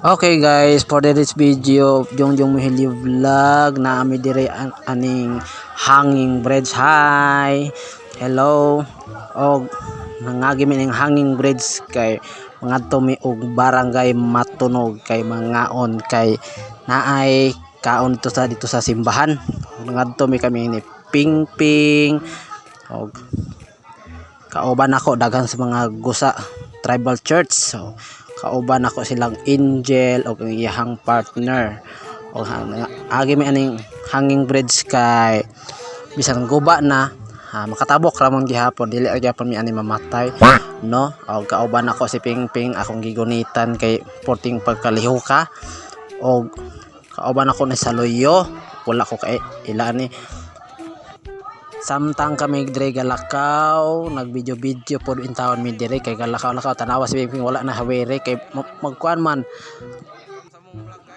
Okay guys, for this video, Jongjong Mohili vlog na ami dire aning hanging bridge. Hi. Hello. Og nangagi mi ning hanging bridge kay mga tumi og barangay Matunog kay mangaon kay naay kaon dito sa simbahan. Ngadto mi kami ni Pingping og kauban ako daghan sa mga gusa tribal church. So kauban ako silang Angel o ang iyahang partner o agi mi aning hanging bridge kay bisan guba na makatabok ramon gihapon dili gyapon mi ani mamatay no. O kauban ako si Pingping akong gigunitan kay porting pagkaliho ka o kauban ako ni Saloyo wala ko kay ila ni samtang kami dire galakaw nagvideo pod in town mi dire kay galakaw tanawa si Pingping wala na hawere kay magkuan man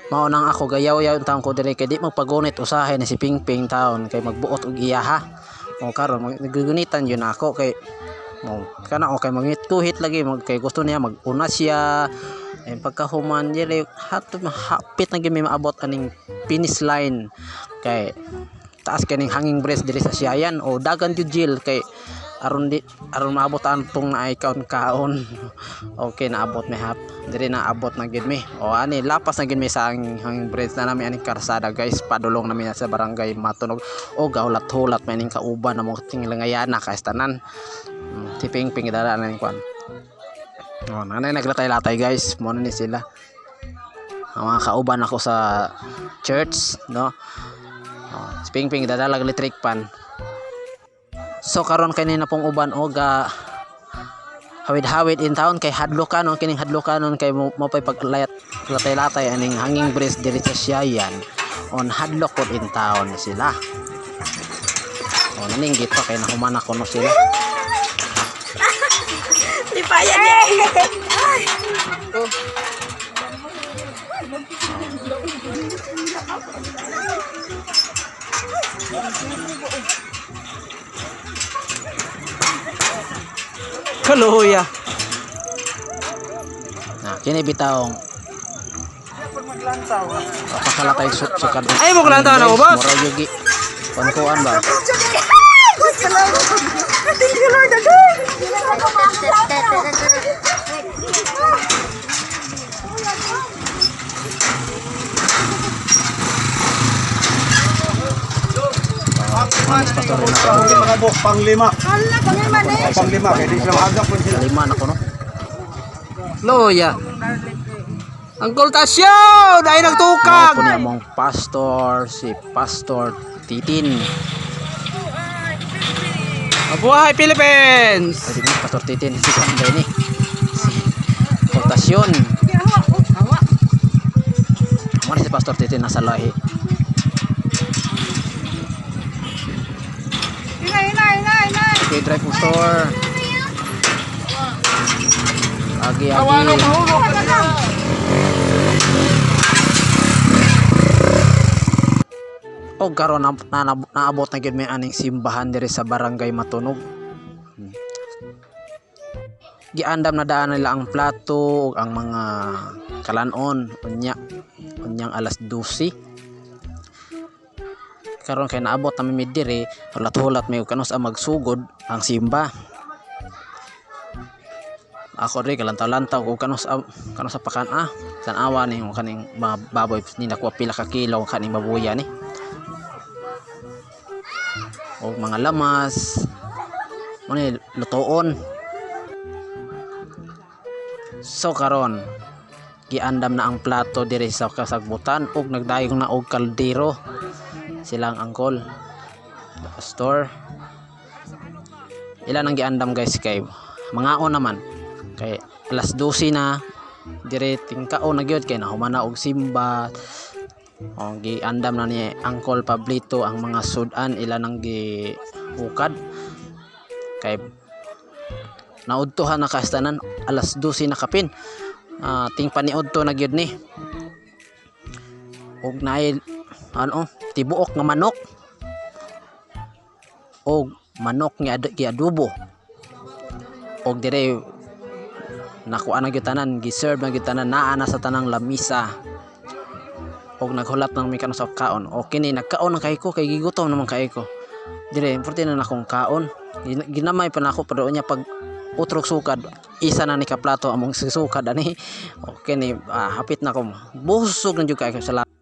mao nang ako gayaw-yaw yung taon ko dire kay di magpagunit usahay ni si Pingping taon kay magbuot og iyaha o karon nagugunitan yun ako kay mo kana okay mangit kuhit lagi kay gusto niya maguna siya ay pagkahuman dire hapit na gyud maabot aning finish line kay taas kaning hanging bridge diri sa Siayan o dagan jud jail kay aron maabot antong naay kaon okay naabot mi hap diri naabot na gid mi o ani lapas na gid mi sa hanging bridge na nami aning karsada guys padulong nami sa barangay Matunog o gaulat-hulat may ning kauban na mo tingilangayana kay tanan si Pingping dala na ning kwan o nanay naglatay-latay guys mo ni sila ang mga kauban ako sa church no. Si Pingping dadalag electric pan. So karon kanina pong uban oga hawid-hawid in town kay hadlokanon kining hadlokanon kay mo pay paglayat latay-latay aning hanging bridge diri sa Siayan on hadlok pod in town sila. O naninggit pa kay nahuman ako no sila. Lipayan oh. Kaluya. Nah, kini bitaong pakalatay sukan. Ay mo klantaw na ko boss. Mura yugi. Pankuan ba? Thank you Lord again. Manis pastor na ako. Panglima. Panglima Panglima kaya di sila agak pun sila. Lima na ko no. Loya. Uncle Tasyo, dahil nagtukag. Ako niya mong pastor, si Pastor Titin. Mabuhay Philippines. Ay, di Pastor Titin, si Sanday ni. Si Portasyon. Mana si Pastor Titin nasa lahi. Inay. Okay, drive store. Agi. O karon naabot na gyud may aning simbahan diri sa barangay Matunog. Giandam na daan nila ang plato ug ang mga kalanon unyang alas 12. Karon kay naabot na mi diri hulat-hulat may kanos ang magsugod ang simba. Ako rin kalantaw-lantaw kung kanos sa pakan tanawa ni kaning mga baboy ni nakuha pila ka kilo kaning babuya ni o mga lamas mo ni lutoon. So karon giandam na ang plato diri sa kasagbutan ug nagdayong na og kaldero silang angkol pastor ilan ang giandam guys kay mangaon naman kay alas 12 na dire tingkao na gyud kay nahuman na og simba o giandam na ni Angkol Pablito ang mga sudan ilan ang gihukad kay naudtohan na kastanan alas 12 na kapin ting paniudto na gyud ni og naay tibuok nga manok og manok nga giadobo og dire nakuha na gyud tanan, giserve na gyud tanan, naa na sa tanang lamisa. Og naghulat ng mikano sa kaon. Okay ni nagkaon na kay ko kay gigutom naman kay ko. Dire importante na akong kaon. Ginamay pa na ako pero nya pag utrok sukad isa na ni kaplato among sukad ani. Okay ni hapit na ko. Busog na jud kay ko sa